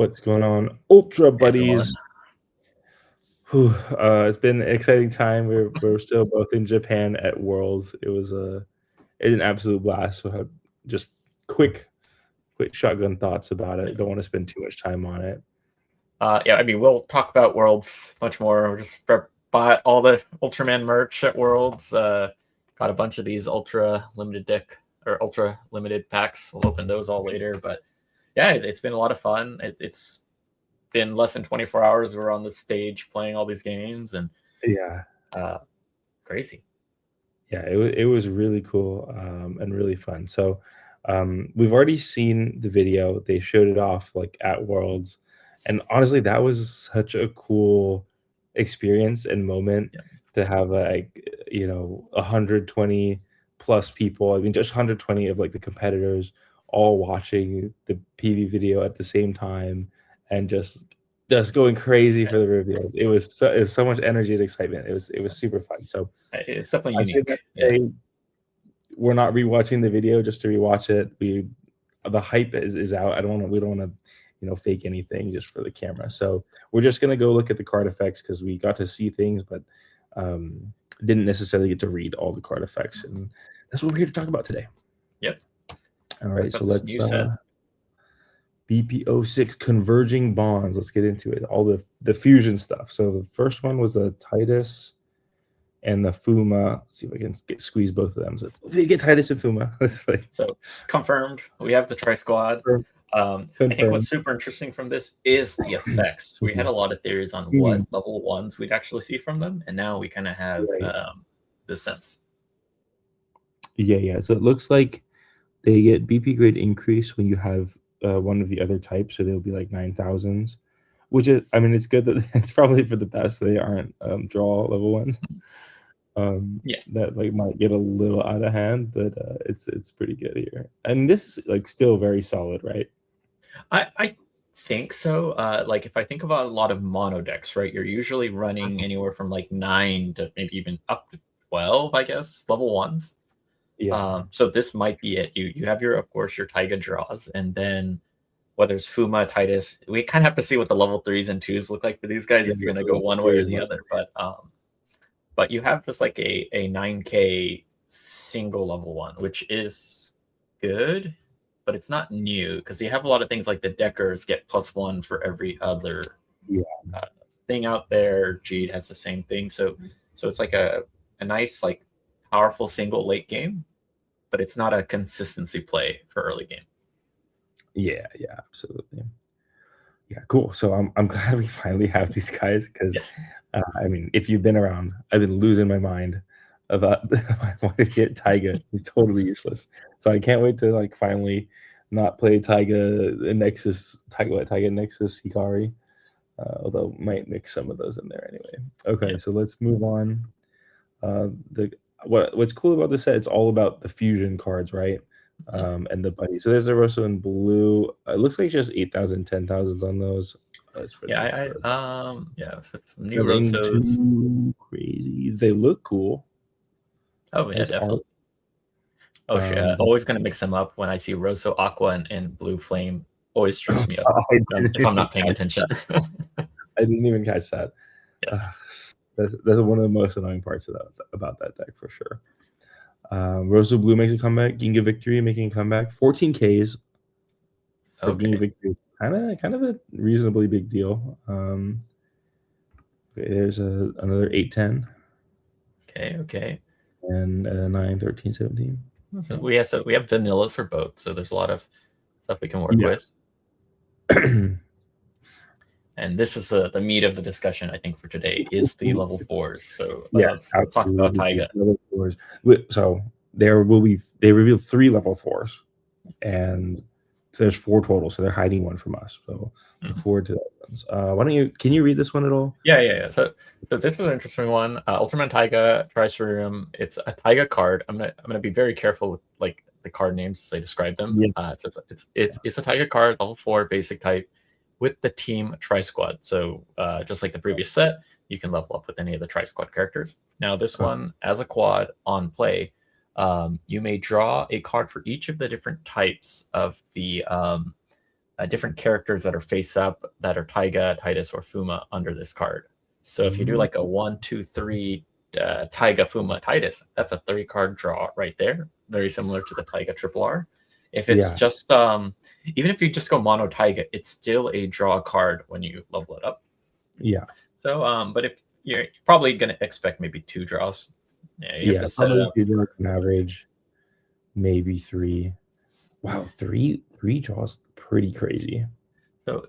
What's going on, Ultra Hey, everyone. buddies? Whew, it's been an exciting time. We're still both in Japan at Worlds. It was an absolute blast. So just quick quick shotgun thoughts about it. Don't want to spend too much time on it. Yeah, I mean, we'll talk about Worlds much more. We just bought all the Ultraman merch at Worlds. Got a bunch of these Ultra limited deck or Ultra limited packs. We'll open those all later. But yeah, it's been a lot of fun. It's been less than 24 hours. We're on the stage playing all these games and Yeah, crazy. yeah, it was really cool and really fun. So we've already seen the video. They showed it off like at Worlds, and honestly, that was such a cool experience and moment Yeah. to have like 120 plus people. I mean, just 120 of like the competitors all watching the PV video at the same time and just going crazy for the reveals. It was so much energy and excitement. It was super fun. So It's definitely I say that unique. to Yeah. say we're not rewatching the video just to rewatch it. The hype is out. We don't wanna, fake anything just for the camera. So we're just gonna go look at the card effects because we got to see things, but didn't necessarily get to read all the card effects, and that's what we're here to talk about today. Yep. All Talk right, so about this let's new set. BP06 converging bonds. Let's get into it. All the fusion stuff. So the first one was a Titus and the Fuma. Let's see if I can squeeze both of them. So they get Titus and Fuma. So confirmed, we have the Tri Squad. I think what's Confirmed. super interesting from this is the effects. We had a lot of theories on what Mhm. level ones we'd actually see from them, and now we kind of have Right. the sense. Yeah, yeah. So it looks like they get BP grade increase when you have one of the other types. So they'll be like 9,000s, which is, I mean, it's good that it's probably for the best. They aren't draw level ones. Yeah, That like might get a little out of hand, but it's pretty good here. And this is like still very solid, right? I think so. Like if I think about a lot of mono decks, right, you're usually running anywhere from like 9 to maybe even up to 12, I guess, level ones. Yeah. So this might be it. You have your, of course, your Taiga draws, and then whether it's Fuma, Titus, we kind of have to see what the level 3s and 2s look like for these guys Yeah, if you're going to go one way or the let's other. But you have just like a 9K single level one, which is good, but it's not new because you have a lot of things like the Deckers get +1 for every other yeah. uh, thing out there. Jeed has the same thing, so it's like a nice like powerful single late game, but it's not a consistency play for early game. Yeah, yeah, absolutely. Yeah, cool. So I'm glad we finally have these guys because, Yes. I mean, if you've been around, I've been losing my mind about wanting to get Taiga. He's totally useless. So I can't wait to like finally not play Taiga Nexus, Taiga Nexus Hikari. Although might mix some of those in there anyway. Okay, Yeah. so let's move on. The what's cool about this set? It's all about the fusion cards, right? And the buddy. So there's a Rosso in blue. It looks like just 8,000, 10,000s on those. That's for Yeah. that's the Yeah. So some new nothing Rossos. too crazy. They look cool Oh yeah, as art. definitely. Oh shit! But Always gonna mix them up when I see Rosso Aqua and Blue Flame. Always trips me up I if didn't I'm even not paying catch attention. I didn't even catch that. Yes. That's one of the most annoying parts about that deck for sure. Rosso Blue makes a comeback. Ginga Victory making a comeback. 14 Ks for Ginga Okay. Victory. Kind of a reasonably big deal. Okay, there's another 810 Okay. and 9, 13, 17. So we have vanillas for both, so there's a lot of stuff we can work Yeah. with. And this is the meat of the discussion, I think, for today is the level 4s. So Yes, let's talk about absolutely. Taiga. Level 4s. So they revealed 3 level 4s, and there's 4 total, so they're hiding one from us. So look forward to that ones. Can you read this one at all? Yeah. So this is an interesting one. Ultraman Taiga Trisurium. It's a Taiga card. I'm gonna be very careful with like the card names as I describe them. Yeah. It's a Taiga card, level 4, basic type, with the team Tri Squad. So just like the previous set, you can level up with any of the Tri Squad characters. Now this one, as a quad on play, you may draw a card for each of the different types of the different characters that are face up that are Taiga, Titus, or Fuma under this card. So if you do Mhm. like a 1, 2, 3 Taiga, Fuma, Titus, that's a 3-card draw right there. Very similar to the Taiga Triple R. If it's Yeah. just even if you just go mono Taiga, it's still a draw card when you level it up. Yeah. So but if you're probably gonna expect maybe 2 draws. Yeah, you have to set it Probably up. do like an average, maybe 3. Wow, three draws, pretty crazy. So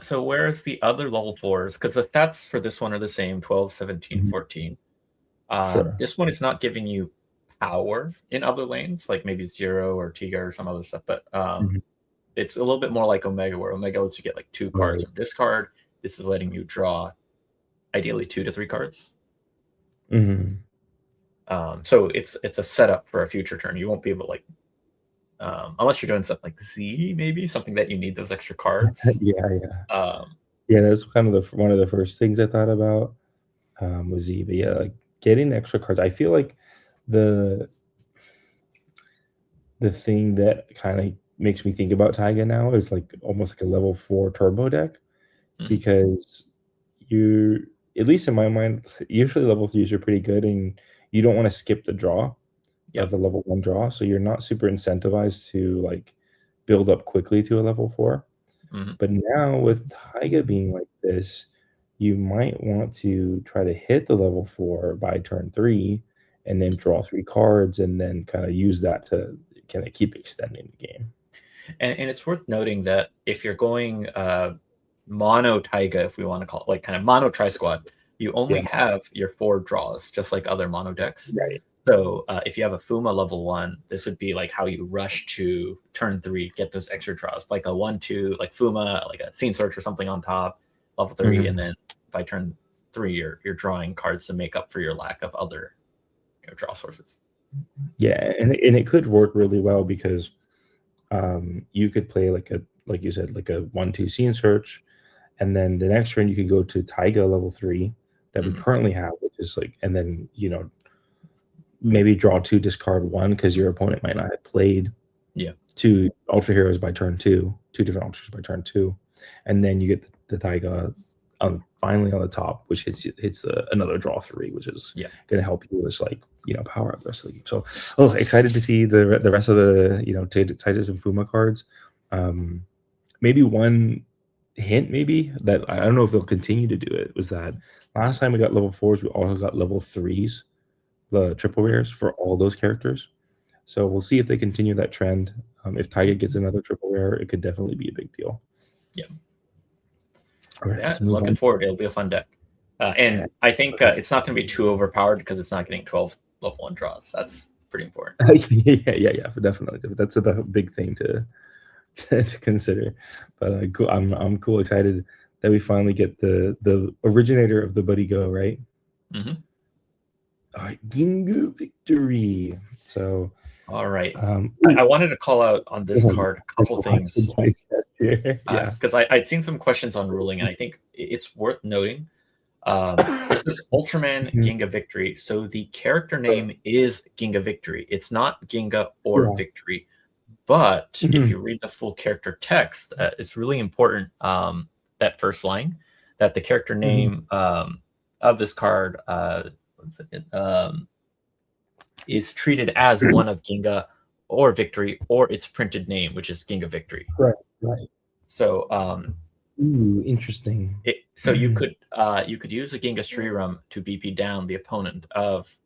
so whereas the other level 4s, because the stats for this one are the same, 12, 17, Mhm. 14. Sure. This one is not giving you power in other lanes, like maybe Zero or Tiga or some other stuff, but Mhm. it's a little bit more like Omega, where Omega lets you get like 2 cards Right. from this card. This is letting you draw ideally 2 to 3 cards. Mhm. So it's a setup for a future turn. You won't be able to like unless you're doing something like Z, maybe something that you need those extra cards. Yeah. Um, Yeah, that's kind of one of the first things I thought about, was Z, but yeah, like, getting the extra cards, I feel like the the thing that kinda makes me think about Taiga now is, like, almost like a level 4 turbo deck, mhm. because you at least in my mind, usually level 3s are pretty good, and you don't wanna skip the draw of Yep. the level 1 draw, so you're not super incentivized to, like, build up quickly to a level 4. Mhm. But now with Taiga being like this, you might want to try to hit the level 4 by turn 3 and then draw 3 cards and then kinda use that to kinda keep extending the game. And it's worth noting that if you're going mono Taiga, if we want to call it like kind of mono Tri Squad, you only Yeah, have your 4 draws, just like other mono decks. right. So if you have a Fuma level 1, this would be like how you rush to turn 3, get those extra draws, like a 1, 2, like Fuma, like a Scene Search or something on top, level 3, and Mhm. then by turn 3, you're drawing cards to make up for your lack of other draw sources. Yeah, and it could work really well because, you could play like you said, like a 1/2 scene search, and then the next turn you could go to Taiga level 3 that we Mhm. currently have, which is like and then, maybe draw 2, discard 1 because your opponent might not have played Yeah. 2 Ultra Heroes by turn 2 different Ultra Heroes by turn 2, and then you get the Taiga, finally on the top, which hits, another draw 3, which is Yeah. gonna help you just, like, power up the rest of the game. So, excited to see the rest of the, Titus and Fuma cards. Maybe one hint maybe that I don't know if they'll continue to do it, was that last time we got level 4s, we also got level 3s, the triple rares for all those characters. So we'll see if they continue that trend. If Taiga gets another triple rare, it could definitely be a big deal. Yeah. All right, Yeah, let's move looking on. forward. It'll be a fun deck. Yeah. And I think it's not going to be too overpowered because it's not getting 12 level 1 draws. That's pretty important. Yeah, definitely. That's a big thing to to consider. But cool. I'm cool, excited that we finally get the originator of the Buddy Go, right? Mm-hmm. All right, Gingu Victory. So, All right. ooh, I wanted to call out on this card a there's couple a lot to things digest here. Yeah. because I'd seen some questions on ruling, and I think it's worth noting. This is Ultraman Mhm. Ginga Victory. So the character name is Ginga Victory. It's not Ginga or Yeah. Victory. But if Mhm. you read the full character text, it's really important that first line that the character Mhm. name of this card what's it, is treated as one of Ginga or Victory or its printed name, which is Ginga Victory. Right, right. So Ooh, interesting. so you could use a Ginga Strirum to BP down the opponent of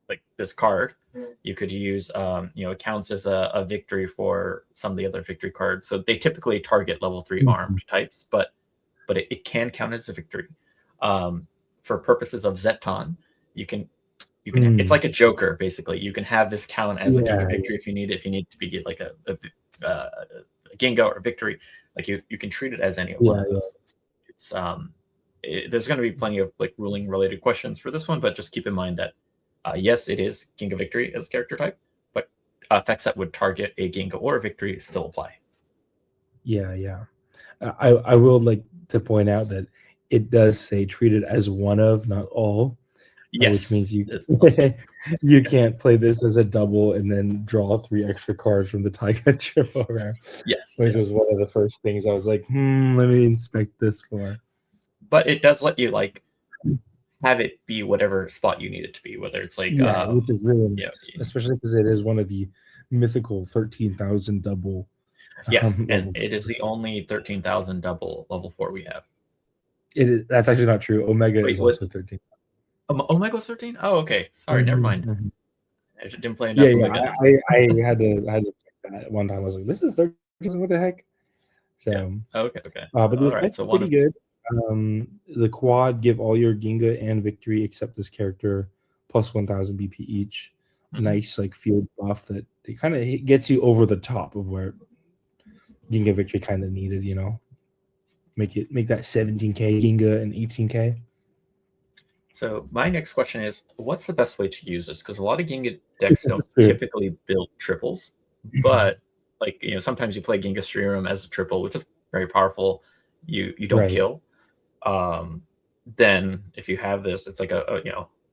like this card. You could use it counts as a victory for some of the other victory cards. So they typically target level 3 Mhm. armed types, but it can count as a victory. For purposes of Zeton, you can it's Mm. like a Joker basically. You can have this count as a Ginga Yeah, victory if you need it. If you need to be like a Ginga or a victory, like you can treat it as any one yeah, of yeah. those. It's there's going to be plenty of like ruling related questions for this one, but just keep in mind that yes, it is Ginga Victory as character type, but effects that would target a Ginga or a Victory still apply. Yeah, yeah. I will like to point out that it does say treated as one of, not all. which Yes. means you can't play this as a double and then draw 3 extra cards from the Taiga triple rare, Yes. which was one of the first things I was like, let me inspect this for. But it does let you like have it be whatever spot you need it to be, whether it's like Yeah, which is really nice, yeah, especially because it is one of the mythical 13,000 double yes, and level it is the 4s. only 13,000 double level 4 we have. That's actually not true. Omega Wait, is also 13. Omega's 13? Oh, okay. Sorry, never mind. I didn't play enough Yeah, Omega. I had to check that one time. I was like, this is 13. What the heck? So, Yeah. Okay. but the All right. effects So are one pretty of good. The quad give all your Ginga and Victory except this character plus 1,000 BP each. Nice like field buff that they kind of gets you over the top of where Ginga Victory kind of needed. Make that 17k Ginga and 18k. So my next question is, what's the best way to use this? Because a lot of Ginga decks don't True. typically build triples, but like sometimes you play Ginga Stream as a triple, which is very powerful. You don't Right. kill. Then if you have this, it's like a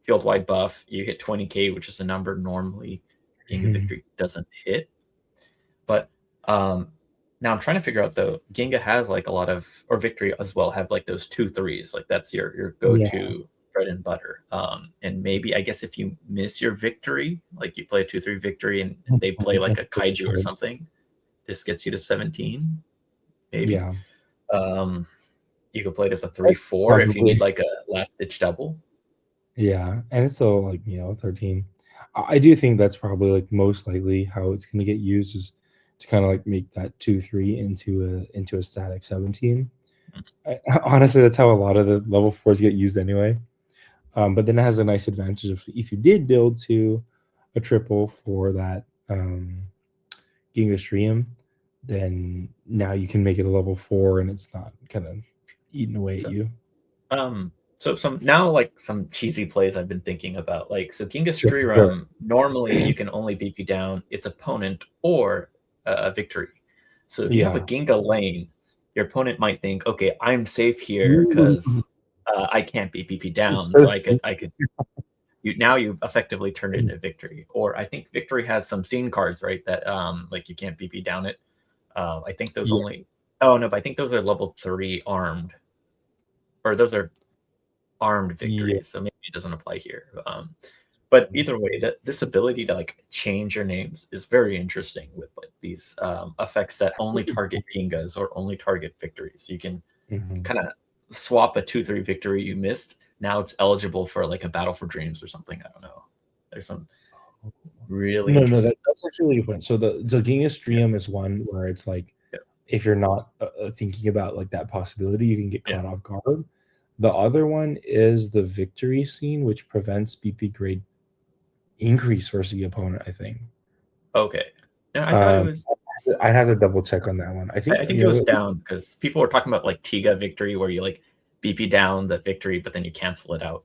field wide buff. You hit 20k, which is a number normally Ginga Victory doesn't hit. But now I'm trying to figure out though. Ginga has like a lot of, or Victory as well, have like those 2/3s. Like that's your go-to bread and butter. And maybe I guess if you miss your Victory, like you play a 2/3 Victory and they play like a Kaiju or something, this gets you to 17. Maybe. Yeah. You could play it as a 3/4 if you need like a last ditch double. Yeah, and it's still like 13. I do think that's probably like most likely how it's going to get used is to kind of like make that 2/3 into a static 17. Honestly, that's how a lot of the level 4s get used anyway. But then it has a nice advantage of if you did build to a triple for that Ginga Stream, then now you can make it a level 4 and it's not kind of eating away at you. So some cheesy plays I've been thinking about, like Ginga Stream, normally you can only BP down its opponent or a Victory. So if you have a Ginga lane, your opponent might think, okay, I'm safe here because I can't be BP down, so I could. Now you've effectively turned it into Victory. Or I think Victory has some scene cards, right? That like you can't BP down it. I think those only. Oh no, but I think those are level 3 armed, or those are armed Victories. So maybe it doesn't apply here. But either way, this ability to like change your names is very interesting with like these effects that only target Gingas or only target Victories. You can kind of swap a 2/3 Victory you missed. Now it's eligible for like a Battle for Dreams or something. I don't know. There's some really interesting. That's actually fun. So the Ginga Stream is one where it's like if you're not thinking about like that possibility, you can get caught off guard. The other one is the Victory scene, which prevents BP grade increase versus the opponent, I think. Okay. Yeah, I thought it was. I'd have to double check on that one. I think it goes down because people were talking about like Tiga Victory, where you like BP down the Victory, but then you cancel it out.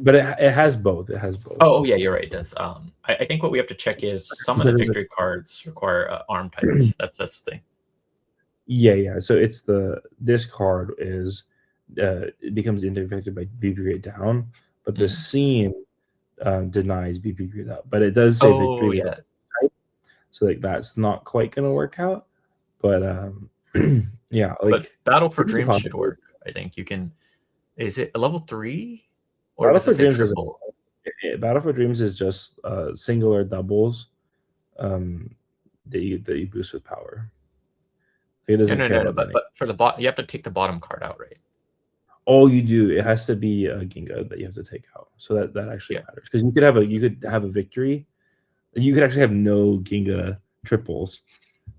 But it has both. It has both. Oh yeah, you're right. It does. I think what we have to check is some of the Victory cards require arm types. That's the thing. Yeah. So it's this card is it becomes interdicted by BP grade down, but the scene denies BP grade out. But it does say Victory with type, so like that's not quite gonna work out. But yeah, like but Battle for Dreams should work. I think you can. Is it a level 3? Or Battle for Dreams triple? Battle for Dreams is just single or doubles that you boost with power. It doesn't care about but for the bot, you have to take the bottom card out, right? Oh, you do. It has to be a Ginga that you have to take out. So that actually matters because you could have a Victory. You could actually have no Ginga triples,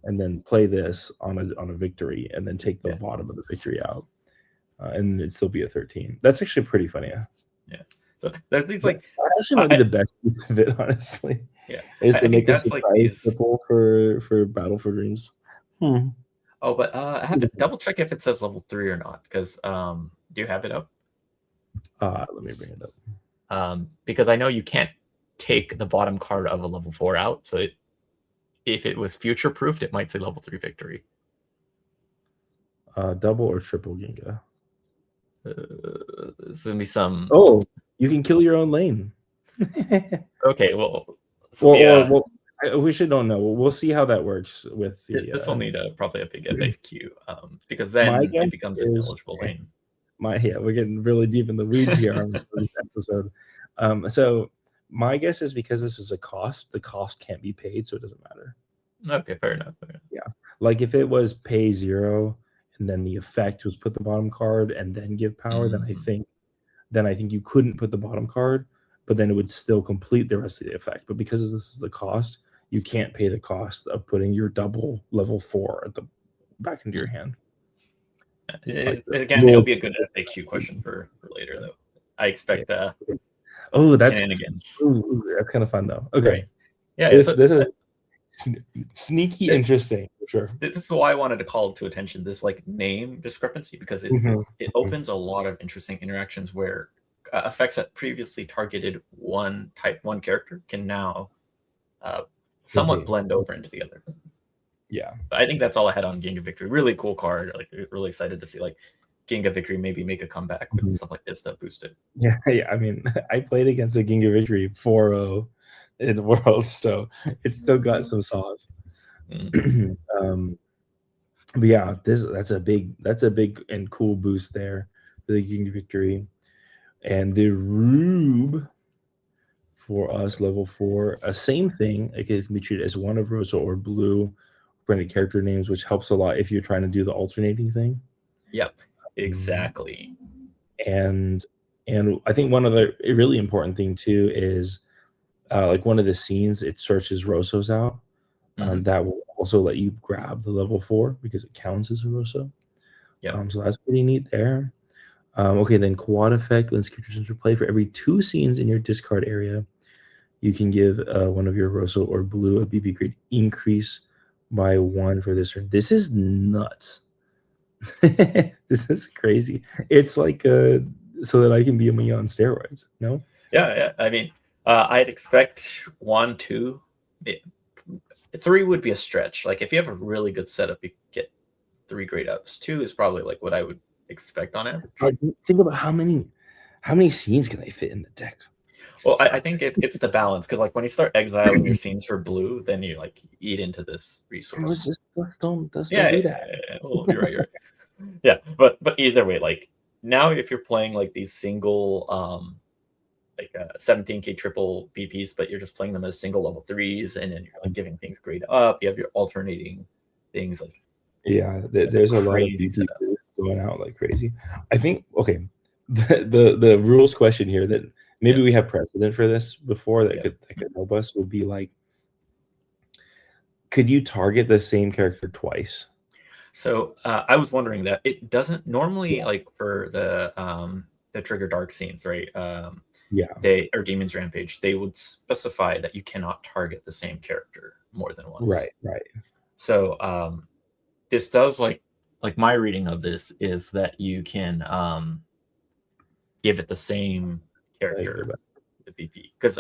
and then play this on a Victory, and then take the bottom of the Victory out, and it'd still be a 13. That's actually pretty funny. Yeah. So there's these like that actually might be the best piece of it, honestly. Yeah. Is to make a surprise triple for Battle for Dreams. Oh, but I have to double check if it says level 3 or not, because do you have it up? Let me bring it up. Because I know you can't take the bottom card of a level 4 out, so if it was future proofed, it might say level 3 Victory. Double or triple Ginga? There's gonna be some. Oh, You can kill your own lane. Okay, well, so well, we should don't know. We'll see how that works with the. This will need probably a big FAQ, because then it becomes an eligible lane. We're getting really deep in the weeds here on this episode. So my guess is because this is a cost, the cost can't be paid, so it doesn't matter. Okay, fair enough. Yeah, like if it was pay 0 and then the effect was put the bottom card and then give power, then I think you couldn't put the bottom card, but then it would still complete the rest of the effect. But because this is the cost, you can't pay the cost of putting your double level 4 at the back into your hand. Again, it'll be a good FAQ question for later, though. I expect that's shenanigans. That's kind of fun, though. Okay, right. Yeah, this is sneaky interesting for sure. This is why I wanted to call to attention this like name discrepancy, because it opens a lot of interesting interactions where effects that previously targeted one character can now somewhat blend over into the other. Yeah, but I think that's all I had on Ginga Victory. Really cool card. Like, really excited to see like Ginga Victory maybe make a comeback with stuff like this that boosted. Yeah. I mean, I played against a Ginga Victory 4-0 in the world, so it's still got some sauce. But yeah, that's a big and cool boost there for the Ginga Victory. And the Rube for us, level 4, same thing. Like, it can be treated as one of Rosa or Blue printed character names, which helps a lot if you're trying to do the alternating thing. Yep, exactly. And I think one other really important thing too is like one of the scenes, it searches Rosos out. That will also let you grab the level 4 because it counts as a Rosso. Yeah. So that's pretty neat there. Okay, then quad effect, when characters enter play, for every 2 scenes in your discard area, you can give one of your Rosso or Blue a BP grade increase by 1 for this turn. This is nuts. This is crazy. It's like so that I can be me on steroids. No? Yeah. I mean, I'd expect 1, 2, 3 would be a stretch. Like if you have a really good setup, you get 3 grade ups. 2 is probably like what I would expect on average. Think about how many scenes can they fit in the deck. Well, I think it's the balance, because like when you start exiling your scenes for Blue, then you like eat into this resource. Just don't do that. Yeah. Well, you're right. Yeah, but either way, like now if you're playing like these single 17k triple BPs, but you're just playing them as single level 3s, and then you're like giving things grade up, you have your alternating things like there's a lot of BP going out like crazy. I think the rules question here that maybe we have precedent for this before that could help us would be like, could you target the same character twice? So I was wondering that it doesn't normally like for the trigger dark scenes, right? They or Demon's Rampage, they would specify that you cannot target the same character more than once. Right. So this does like my reading of this is that you can give it the same character, the BP, because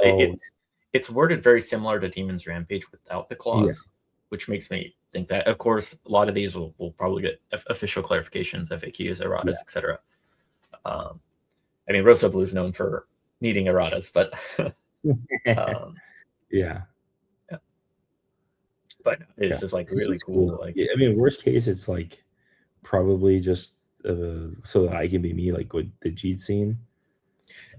it's worded very similar to Demon's Rampage without the clause, which makes me think that, of course, a lot of these will probably get official clarifications, FAQs, erratas, etc. I mean, Rosa Blue is known for needing erratas, but but it's just like really cool. Like, I mean, worst case, it's like probably just so that I can be me, like with the Jeet scene.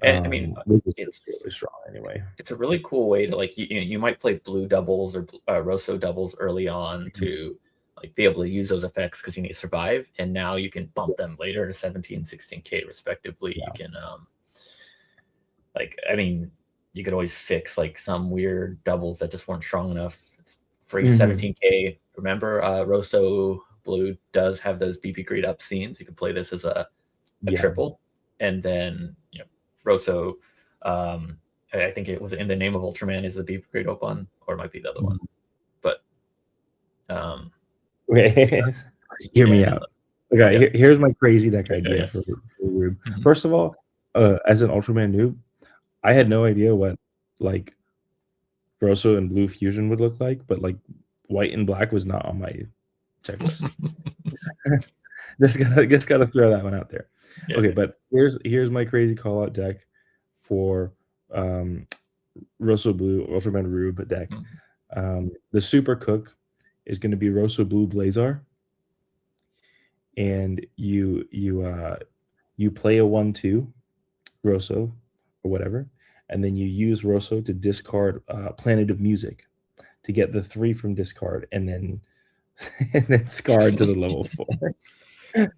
And I mean, it's really strong anyway. It's a really cool way to like you might play Blue doubles or Rosso doubles early on to like be able to use those effects because you need to survive, and now you can bump them later to 17, 16k respectively. You can like, I mean, you could always fix like some weird doubles that just weren't strong enough. It's free 17k. Remember, Rosso Blue does have those BP grade up scenes. You can play this as a triple, and then Rosso, I think it was In the Name of Ultraman is the BP grade up one, or it might be the other one. But hear me out. Okay, here's my crazy deck idea for Rube. First of all, as an Ultraman noob, I had no idea what like Rosso and Blue fusion would look like, but like white and black was not on my checklist. just gotta throw that one out there. Okay, but here's my crazy call out deck for Rosso Blue Ultraman Rube deck. Mm. The Super Cook is going to be Rosso Blue Blazar, and you play a 1/2 Rosso or whatever, and then you use Rosso to discard Planet of Music to get the 3 from discard, and then and then Scarred to the level 4.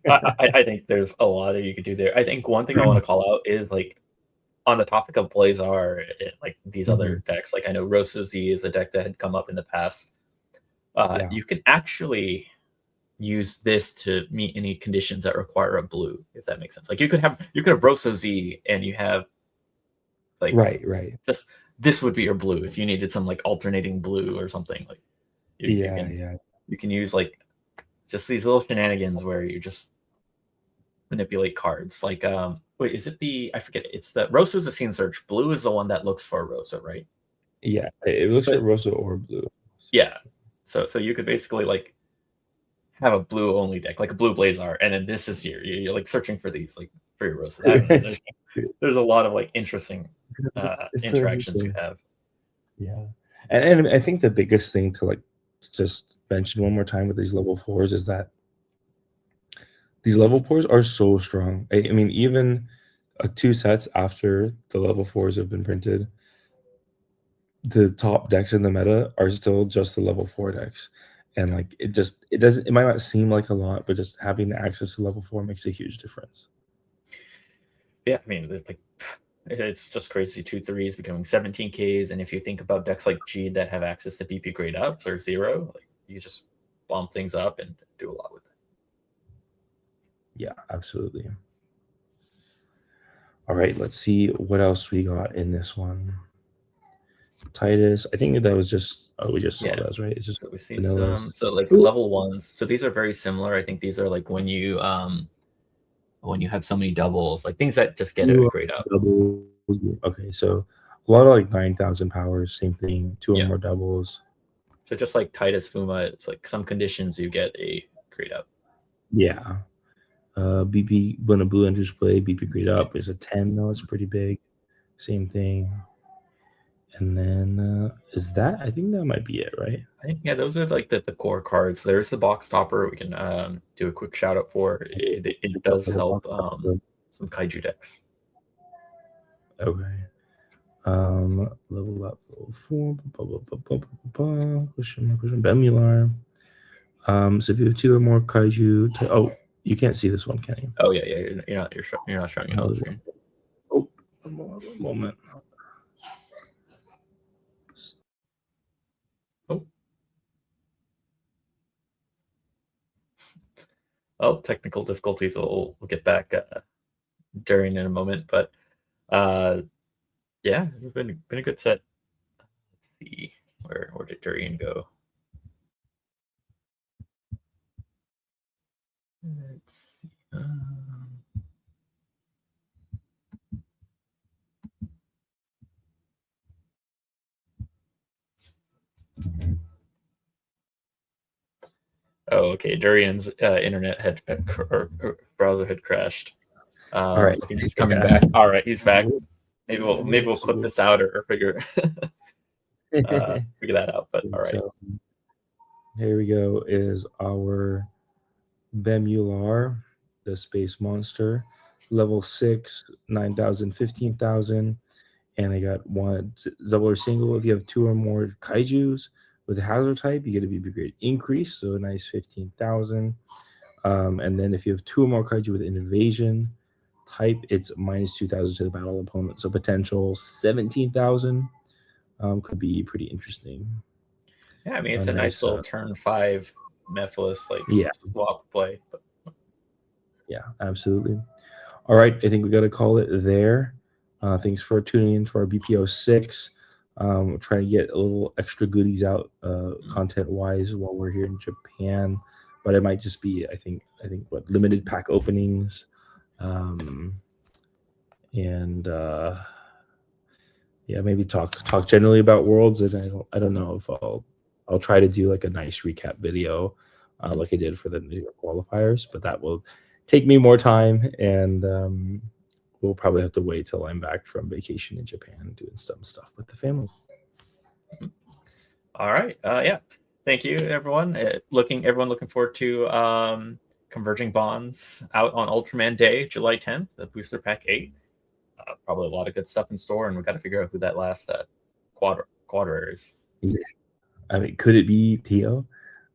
I think there's a lot that you could do there. I think one thing I want to call out is like on the topic of Blazar, like these other decks. Like I know Rosa Z is a deck that had come up in the past. Yeah. You can actually use this to meet any conditions that require a blue, if that makes sense. Like you could have Rosa Z and you have like Right. this would be your blue if you needed some like alternating blue or something. Like you can use like just these little shenanigans where you just manipulate cards. Like wait, is it I forget, it's the Rosa is a scene search. Blue is the one that looks for Rosa, right? Yeah, it looks for Rosa or blue. Yeah. So you could basically like have a blue only deck, like a blue Blazar, and then this is you're like searching for these like for your Rosa. There's a lot of like interesting interactions you have. Yeah. And I think the biggest thing to like just mention one more time with these level 4s is that these level 4s are so strong. I mean, even 2 sets after the level 4s have been printed, the top decks in the meta are still just the level 4 decks. And like it might not seem like a lot, but just having access to level 4 makes a huge difference. Yeah, I mean, it's just crazy. 2 3s becoming 17Ks, and if you think about decks like G that have access to BP grade ups or 0, like you just bomb things up and do a lot with it. Yeah, absolutely. All right, let's see what else we got in this one. Titus, I think that was just we just saw those, right? It's just so we've seen some. So like level 1s. So these are very similar. I think these are like when you have so many doubles, like things that just get a grade up. Doubles. Okay, so a lot of like 9,000 powers, same thing, 2 or more doubles. So just like Titus Fuma, it's like some conditions you get a grade up. Yeah. BP when a blue enters play, BP grade up is a 10 though. It's pretty big. Same thing. And then is that? I think that might be it, right? I think those are like the core cards. There's the box topper we can do a quick shout out for. It does help some kaiju decks. Okay. Level up, level 4. Question Bemular. So if you have 2 or more kaiju, you can't see this one, can you? Oh yeah, you're not showing it on the screen. Oh, one moment. Oh, technical difficulties. We'll get back during in a moment, but yeah, it's been a good set. Let's see, where did Durian go? Let's see. Oh, okay. Durian's internet or browser had crashed. All right, he's coming back. All right, he's back. Maybe we'll clip this out or figure that out. But all right. So, here we go. Is our Bemular, the space monster, level 6, 9,000, 15,000. And I got one double or single. If you have 2 or more kaijus with a hazard type, you get a BP grade increase, so a nice 15,000. And then if you have 2 or more kaiju with an invasion type, it's minus 2,000 to the battle opponent. So potential 17,000 could be pretty interesting. Yeah, I mean it's a nice little turn 5 Mephiles like swap play. But... Yeah, absolutely. All right, I think we got to call it there. Thanks for tuning in for our BP06. We're trying to get a little extra goodies out content-wise while we're here in Japan, but it might just be I think what limited pack openings, and maybe talk generally about Worlds. And I don't know if I'll try to do like a nice recap video like I did for the New York qualifiers, but that will take me more time and we'll probably have to wait till I'm back from vacation in Japan doing some stuff with the family. All right. Yeah. Thank you, everyone. Everyone looking forward to Converging Bonds out on Ultraman Day, July 10th, the Booster Pack 8. Probably a lot of good stuff in store, and we've got to figure out who that last quadra is. Yeah. I mean, could it be Tio?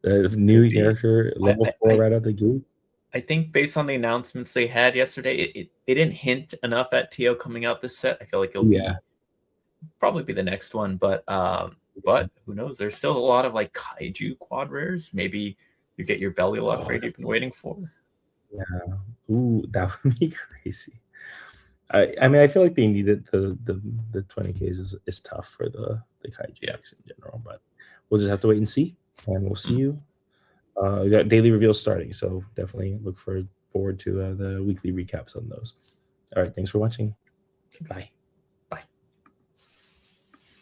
The new character, level 4 right out the gates? I think based on the announcements they had yesterday, they didn't hint enough at Tio coming out this set. I feel like it'll probably be the next one, but who knows? There's still a lot of like kaiju quad rares. Maybe you get your belly lock raid you've been waiting for. Yeah. Ooh, that would be crazy. I mean, I feel like they needed the 20Ks is tough for the kaiju decks in general, but we'll just have to wait and see, and we'll see you. We got daily reveals starting, so definitely look forward to the weekly recaps on those. All right, thanks for watching. Bye.